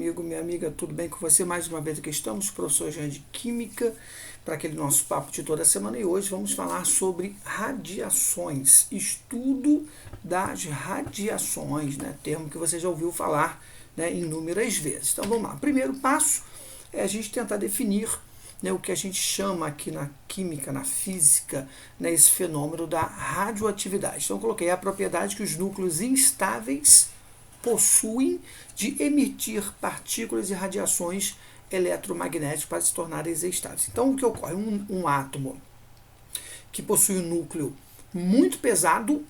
amigo, minha amiga, tudo bem com você? Mais uma vez aqui estamos, professor Jean de Química, para aquele nosso papo de toda semana. E hoje vamos falar sobre radiações, estudo das radiações, né? Termo que você já ouviu falar, né, inúmeras vezes. Então vamos lá. O primeiro passo é a gente tentar definir, né, o que a gente chama aqui na química, na física, né, esse fenômeno da radioatividade. Então eu coloquei a propriedade que os núcleos instáveis possuem de emitir partículas e radiações eletromagnéticas para se tornarem estáveis. Então, o que ocorre? Um átomo que possui um núcleo muito pesado,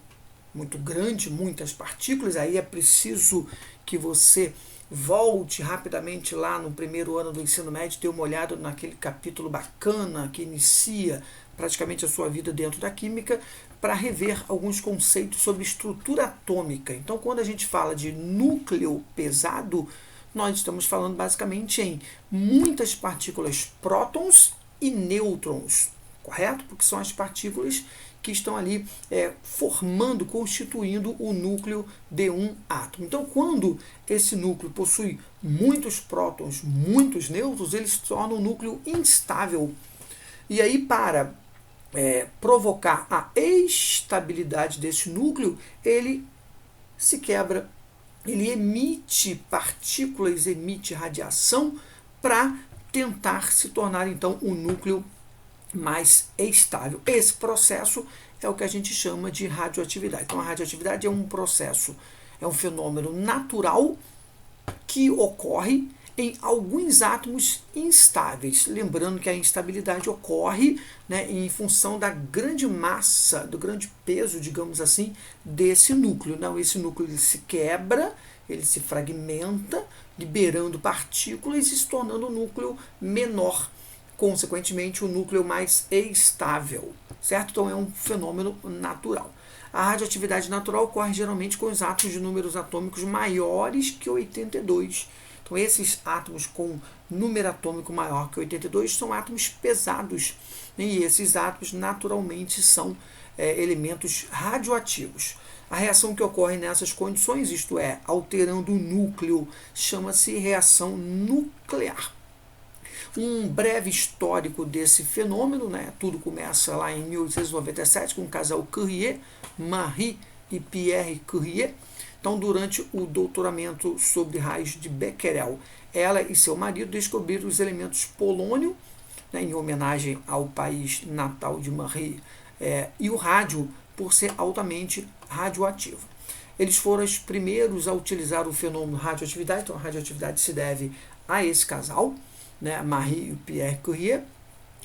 muito grande, muitas partículas, aí é preciso que você volte rapidamente lá no primeiro ano do ensino médio, dê uma olhada naquele capítulo bacana que inicia praticamente a sua vida dentro da química, para rever alguns conceitos sobre estrutura atômica. Então, quando a gente fala de núcleo pesado, nós estamos falando basicamente em muitas partículas prótons e nêutrons, correto? Porque são as partículas que estão ali formando, constituindo o núcleo de um átomo. Então, quando esse núcleo possui muitos prótons, muitos nêutrons, ele se torna um núcleo instável. E aí, para provocar a estabilidade desse núcleo, ele se quebra, ele emite partículas, emite radiação para tentar se tornar então um núcleo mais estável. Esse processo é o que a gente chama de radioatividade. Então a radioatividade é um processo, é um fenômeno natural que ocorre em alguns átomos instáveis. Lembrando que a instabilidade ocorre, né, em função da grande massa, do grande peso, digamos assim, desse núcleo. Não, esse núcleo ele se quebra, ele se fragmenta, liberando partículas e se tornando um núcleo menor. Consequentemente, um núcleo mais estável, certo? Então é um fenômeno natural. A radioatividade natural ocorre geralmente com os átomos de números atômicos maiores que 82. Então, esses átomos com número atômico maior que 82 são átomos pesados. E esses átomos, naturalmente, são elementos radioativos. A reação que ocorre nessas condições, isto é, alterando o núcleo, chama-se reação nuclear. Um breve histórico desse fenômeno, né? Tudo começa lá em 1897 com o casal Curie, Marie e Pierre Curie. Então, durante o doutoramento sobre raios de Becquerel, ela e seu marido descobriram os elementos polônio, né, em homenagem ao país natal de Marie, e o rádio, por ser altamente radioativo. Eles foram os primeiros a utilizar o fenômeno radioatividade, então a radioatividade se deve a esse casal, né, Marie e Pierre Curie.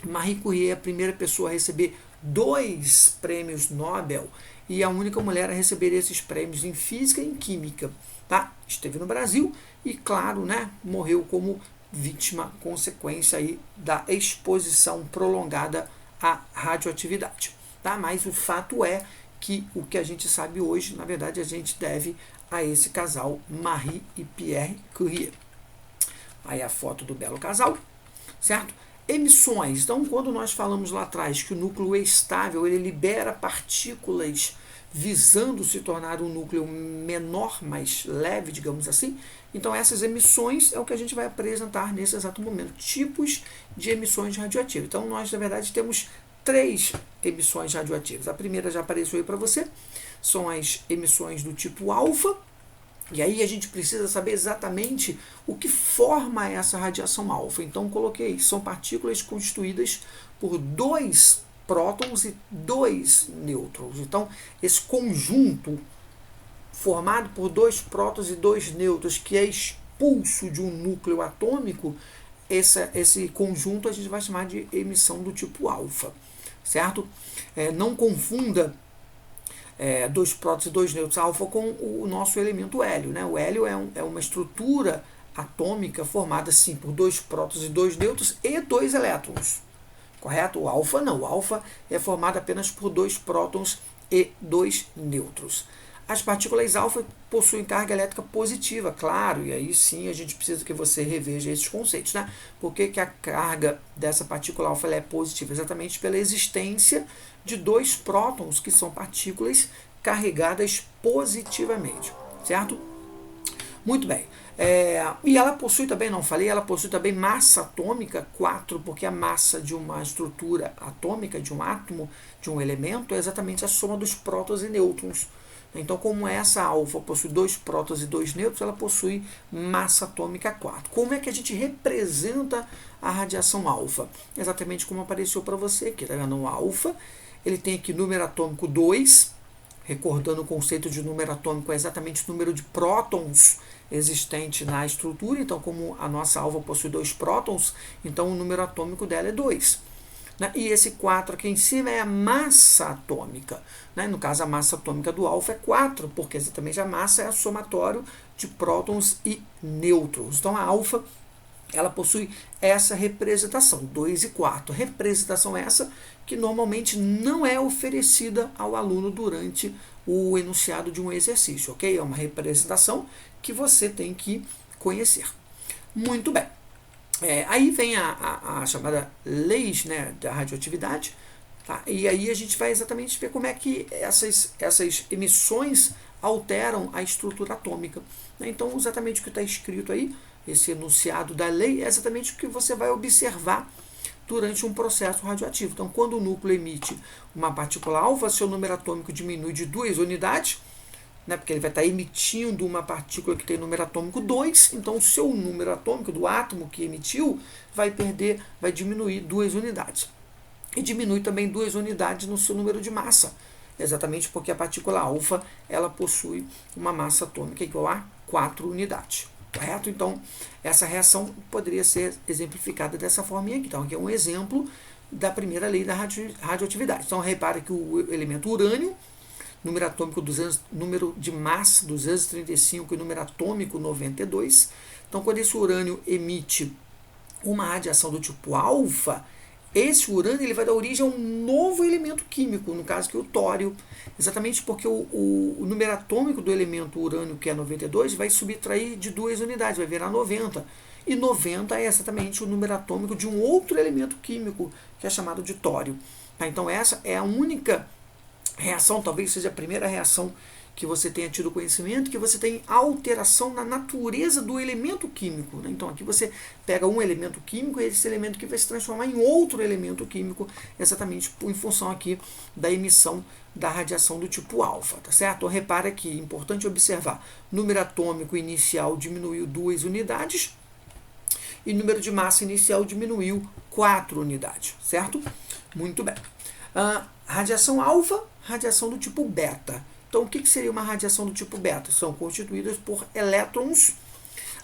Marie Curie é a primeira pessoa a receber 2 prêmios Nobel e a única mulher a receber esses prêmios em física e em química. Tá? Esteve no Brasil e, claro, né, morreu como vítima, consequência aí da exposição prolongada à radioatividade. Tá? Mas o fato é que o que a gente sabe hoje, na verdade, a gente deve a esse casal, Marie e Pierre Curie. Aí a foto do belo casal, certo? Emissões. Então, quando nós falamos lá atrás que o núcleo estável, ele libera partículas visando se tornar um núcleo menor, mais leve, digamos assim. Então, essas emissões é o que a gente vai apresentar nesse exato momento. Tipos de emissões radioativas. Então, nós, na verdade, temos 3 emissões radioativas. A primeira já apareceu aí para você. São as emissões do tipo alfa. E aí a gente precisa saber exatamente o que forma essa radiação alfa. Então coloquei, são partículas constituídas por 2 prótons e 2 nêutrons. Então esse conjunto formado por 2 prótons e 2 nêutrons, que é expulso de um núcleo atômico, esse conjunto a gente vai chamar de emissão do tipo alfa, certo? Não confunda 2 prótons e 2 nêutrons alfa com o nosso elemento hélio. Né? O hélio é uma estrutura atômica formada sim por 2 prótons e 2 nêutrons e 2 elétrons. Correto? O alfa não. O alfa é formado apenas por 2 prótons e 2 nêutrons. As partículas alfa possuem carga elétrica positiva, claro, e aí sim a gente precisa que você reveja esses conceitos. Né? Por que a carga dessa partícula alfa é positiva? Exatamente pela existência de 2 prótons, que são partículas carregadas positivamente, certo? Muito bem. E ela possui também, não falei, ela possui também massa atômica 4, porque a massa de uma estrutura atômica, de um átomo, de um elemento, é exatamente a soma dos prótons e nêutrons. Então, como essa alfa possui 2 prótons e 2 nêutrons, ela possui massa atômica 4. Como é que a gente representa a radiação alfa? Exatamente como apareceu para você aqui, tá vendo? O alfa, ele tem aqui número atômico 2, recordando o conceito de número atômico, é exatamente o número de prótons existente na estrutura. Então, como a nossa alfa possui 2 prótons, então o número atômico dela é 2. Né? E esse 4 aqui em cima é a massa atômica. Né? No caso, a massa atômica do alfa é 4, porque exatamente a massa é o somatório de prótons e nêutrons. Então, a alfa, ela possui essa representação, 2 e 4. Representação essa que normalmente não é oferecida ao aluno durante o enunciado de um exercício, ok? É uma representação que você tem que conhecer. Muito bem. Aí vem a chamada leis, né, da radioatividade, tá? E aí a gente vai exatamente ver como é que essas emissões alteram a estrutura atômica. Né? Então, exatamente o que está escrito aí, esse enunciado da lei, é exatamente o que você vai observar durante um processo radioativo. Então, quando o núcleo emite uma partícula alfa, seu número atômico diminui de 2 unidades, né, porque ele vai estar emitindo uma partícula que tem número atômico 2, então o seu número atômico do átomo que emitiu vai diminuir 2 unidades. E diminui também 2 unidades no seu número de massa, exatamente porque a partícula alfa ela possui uma massa atômica igual a 4 unidades. Correto? Então, essa reação poderia ser exemplificada dessa forma aqui. Então, aqui é um exemplo da primeira lei da radioatividade. Então, repare que o elemento urânio, número atômico número de massa 235 e número atômico 92. Então, quando esse urânio emite uma radiação do tipo alfa, esse urânio ele vai dar origem a um novo elemento químico, no caso que é o tório, exatamente porque o número atômico do elemento urânio, que é 92, vai subtrair de 2 unidades, vai virar 90. E 90 é exatamente o número atômico de um outro elemento químico, que é chamado de tório. Tá? Então, essa é a única reação, talvez seja a primeira reação que você tenha tido conhecimento, que você tem alteração na natureza do elemento químico. Né? Então, aqui você pega um elemento químico e esse elemento que vai se transformar em outro elemento químico, exatamente em função aqui da emissão da radiação do tipo alfa. Tá certo? Então, repara aqui, é importante observar, número atômico inicial diminuiu 2 unidades e número de massa inicial diminuiu 4 unidades. Certo? Muito bem. Radiação alfa, radiação do tipo beta. Então, o que seria uma radiação do tipo beta? São constituídas por elétrons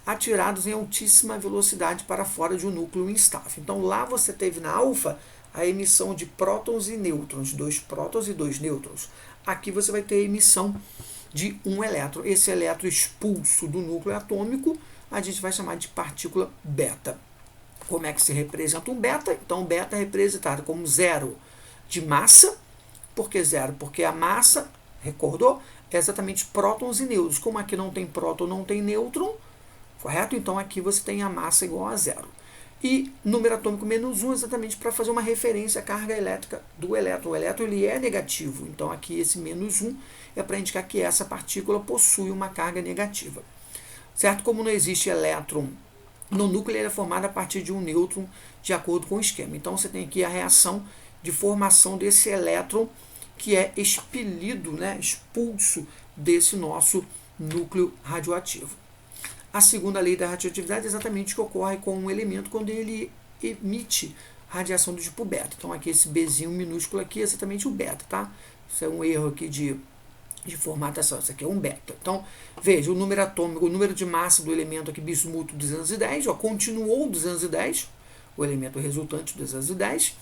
atirados em altíssima velocidade para fora de um núcleo instável. Então, lá você teve na alfa a emissão de prótons e nêutrons, 2 prótons e 2 nêutrons. Aqui você vai ter a emissão de um elétron. Esse elétron expulso do núcleo atômico a gente vai chamar de partícula beta. Como é que se representa um beta? Então, beta é representado como 0 de massa. Por que 0? Porque a massa, recordou? É exatamente prótons e nêutrons. Como aqui não tem próton, não tem nêutron, correto? Então aqui você tem a massa igual a 0. E número atômico menos 1 exatamente para fazer uma referência à carga elétrica do elétron. O elétron ele é negativo, então aqui esse menos 1 é para indicar que essa partícula possui uma carga negativa. Certo? Como não existe elétron no núcleo, ele é formado a partir de um nêutron de acordo com o esquema. Então você tem aqui a reação de formação desse elétron que é expelido, né, expulso desse nosso núcleo radioativo. A segunda lei da radioatividade é exatamente o que ocorre com um elemento quando ele emite radiação do tipo beta. Então aqui esse Bzinho minúsculo aqui é exatamente o beta, tá? Isso é um erro aqui de formatação, isso aqui é um beta. Então, veja, o número atômico, o número de massa do elemento aqui, bismuto 210, ó, continuou 210, o elemento resultante 210,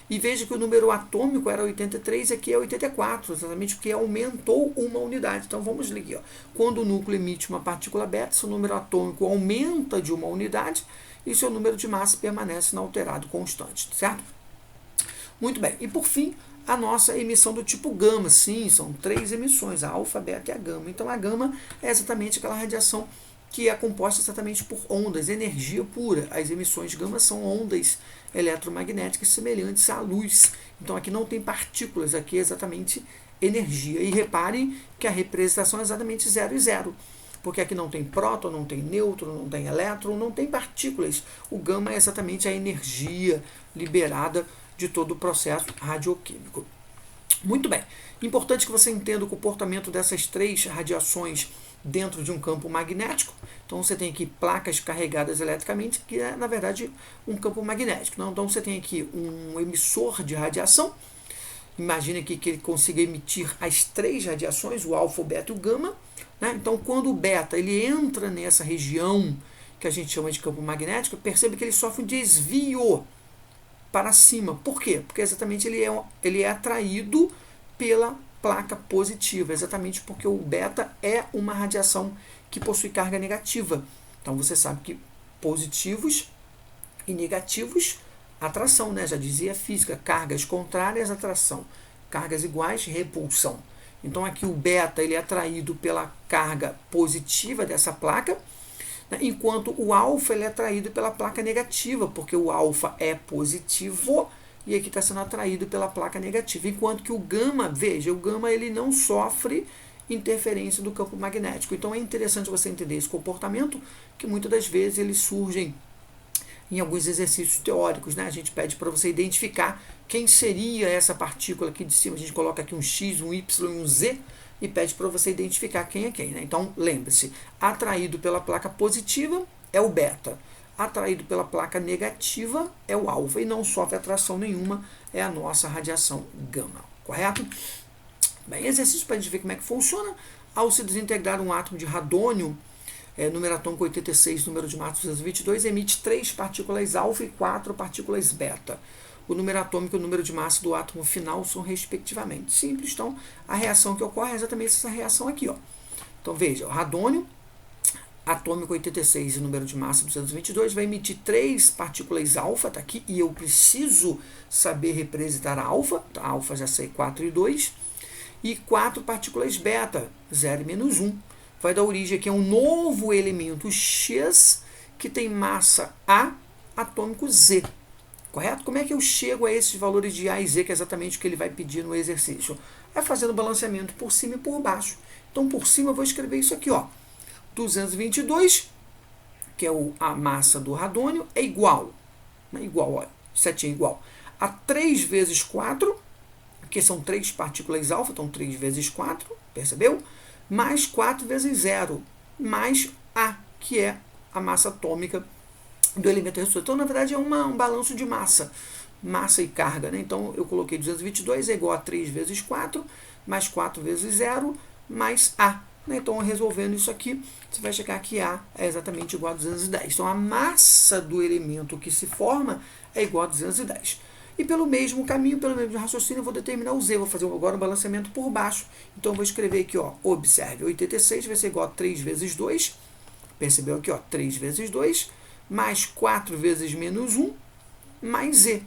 e veja que o número atômico era 83 e aqui é 84, exatamente porque aumentou uma unidade. Então vamos ler aqui. Ó. Quando o núcleo emite uma partícula beta, seu número atômico aumenta de uma unidade e seu número de massa permanece inalterado, constante. Certo? Muito bem. E por fim, a nossa emissão do tipo gama. Sim, são 3 emissões, a alfa, a beta e a gama. Então a gama é exatamente aquela radiação que é composta exatamente por ondas, energia pura. As emissões gama são ondas eletromagnéticas semelhantes à luz. Então aqui não tem partículas, aqui é exatamente energia. E reparem que a representação é exatamente 0 e 0. porque aqui não tem próton, não tem nêutron, não tem elétron, não tem partículas. O gama é exatamente a energia liberada de todo o processo radioquímico. Muito bem. Importante que você entenda o comportamento dessas três radiações dentro de um campo magnético. Então você tem aqui placas carregadas eletricamente, que é, na verdade, um campo magnético. Então você tem aqui um emissor de radiação. Imagine aqui que ele consiga emitir as três radiações, o alfa, o beta e o gama. Né? Então, quando o beta ele entra nessa região que a gente chama de campo magnético, percebe que ele sofre um desvio para cima. Por quê? Porque exatamente ele é atraído pela placa positiva, exatamente porque o beta é uma radiação que possui carga negativa. Então você sabe que positivos e negativos, atração, né? Já dizia a física, cargas contrárias, atração, cargas iguais, repulsão. Então aqui o beta ele é atraído pela carga positiva dessa placa, né? Enquanto o alfa ele é atraído pela placa negativa, porque o alfa é positivo e aqui está sendo atraído pela placa negativa. Enquanto que o gama, veja, o gama ele não sofre interferência do campo magnético. Então é interessante você entender esse comportamento, que muitas das vezes eles surgem em alguns exercícios teóricos, né? A gente pede para você identificar quem seria essa partícula aqui de cima. A gente coloca aqui um X, um Y e um Z e pede para você identificar quem é quem, né? Então lembre-se, atraído pela placa positiva é o beta. Atraído pela placa negativa é o alfa e não sofre atração nenhuma, é a nossa radiação gama, correto? Bem, exercício para a gente ver como é que funciona. Ao se desintegrar um átomo de radônio, número atômico 86, número de massa 222, emite 3 partículas alfa e 4 partículas beta. O número atômico e o número de massa do átomo final são respectivamente simples. Então, a reação que ocorre é exatamente essa reação aqui, ó. Então, veja, o radônio atômico 86 e número de massa 222 vai emitir 3 partículas alfa, tá aqui, e eu preciso saber representar a alfa, tá? A alfa já sei 4 e 2, e 4 partículas beta, 0 e menos 1. Vai dar origem aqui a um novo elemento X que tem massa A, atômico Z, correto? Como é que eu chego a esses valores de A e Z, que é exatamente o que ele vai pedir no exercício? É fazendo balanceamento por cima e por baixo. Então, por cima eu vou escrever isso aqui, ó. 222, que é a massa do radônio, é igual, ó, setinha igual, a 3 vezes 4, que são 3 partículas alfa, então 3 vezes 4, percebeu? Mais 4 vezes 0, mais A, que é a massa atômica do elemento resultante. Então, na verdade, é um balanço de massa e carga, né? Então, eu coloquei 222 é igual a 3 vezes 4, mais 4 vezes 0, mais A. Então, resolvendo isso aqui, você vai chegar que A é exatamente igual a 210. Então, a massa do elemento que se forma é igual a 210. E pelo mesmo caminho, pelo mesmo raciocínio, eu vou determinar o Z. Vou fazer agora um balanceamento por baixo. Então, eu vou escrever aqui, ó, observe, 86 vai ser igual a 3 vezes 2. Percebeu aqui, ó, 3 vezes 2, mais 4 vezes menos 1, mais Z.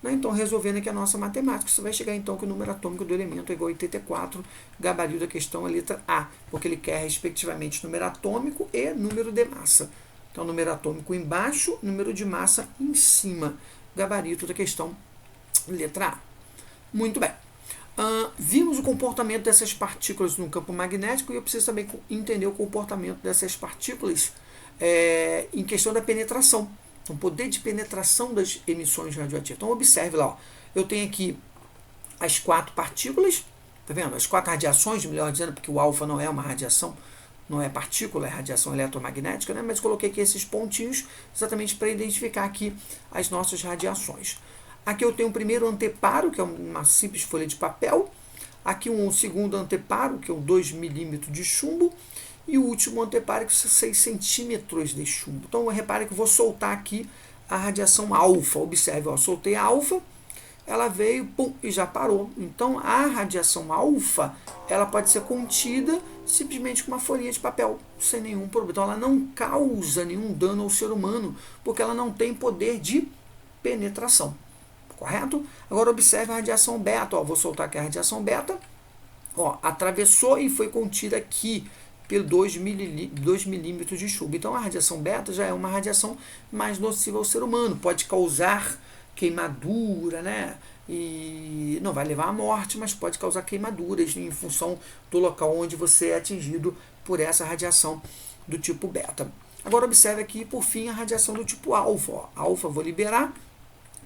Então, resolvendo aqui a nossa matemática, você vai chegar então que o número atômico do elemento é igual a 84, gabarito da questão é a letra A, porque ele quer respectivamente número atômico e número de massa. Então, número atômico embaixo, número de massa em cima, gabarito da questão, letra A. Muito bem. Vimos o comportamento dessas partículas no campo magnético e eu preciso também entender o comportamento dessas partículas em questão da penetração. O poder de penetração das emissões radioativas. Então, observe lá, ó, eu tenho aqui as 4 partículas, tá vendo? As 4 radiações, melhor dizendo, porque o alfa não é uma radiação, não é partícula, é radiação eletromagnética, né? Mas coloquei aqui esses pontinhos exatamente para identificar aqui as nossas radiações. Aqui eu tenho o primeiro anteparo, que é uma simples folha de papel. Aqui um segundo anteparo, que é um 2 milímetros de chumbo. E o último anteparo, que são 6 centímetros de chumbo. Então, repare que eu vou soltar aqui a radiação alfa. Observe, ó, soltei a alfa, ela veio, pum, e já parou. Então, a radiação alfa, ela pode ser contida simplesmente com uma folhinha de papel, sem nenhum problema. Então, ela não causa nenhum dano ao ser humano, porque ela não tem poder de penetração. Correto? Agora, observe a radiação beta. Ó, vou soltar aqui a radiação beta. Atravessou e foi contida aqui pelo 2 milímetros de chumbo. Então, a radiação beta já é uma radiação mais nociva ao ser humano. Pode causar queimadura, né? E não vai levar à morte, mas pode causar queimaduras em função do local onde você é atingido por essa radiação do tipo beta. Agora observe aqui, por fim, a radiação do tipo alfa. Ó. Alfa vou liberar,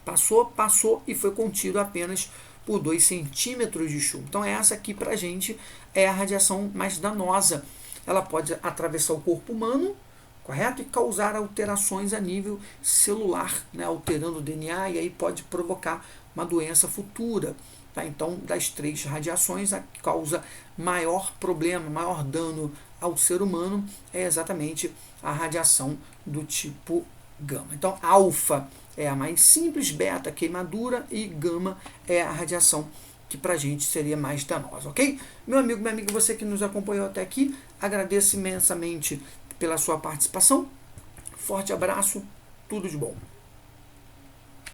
passou e foi contido apenas por 2 centímetros de chumbo. Então essa aqui para a gente é a radiação mais danosa. Ela pode atravessar o corpo humano, correto? E causar alterações a nível celular, né? Alterando o DNA, e aí pode provocar uma doença futura. Tá? Então, das 3 radiações, a que causa maior problema, maior dano ao ser humano é exatamente a radiação do tipo gama. Então, alfa é a mais simples, beta, queimadura, e gama é a radiação que para a gente seria mais danosa, ok? Meu amigo, minha amiga, você que nos acompanhou até aqui, agradeço imensamente pela sua participação. Forte abraço, tudo de bom.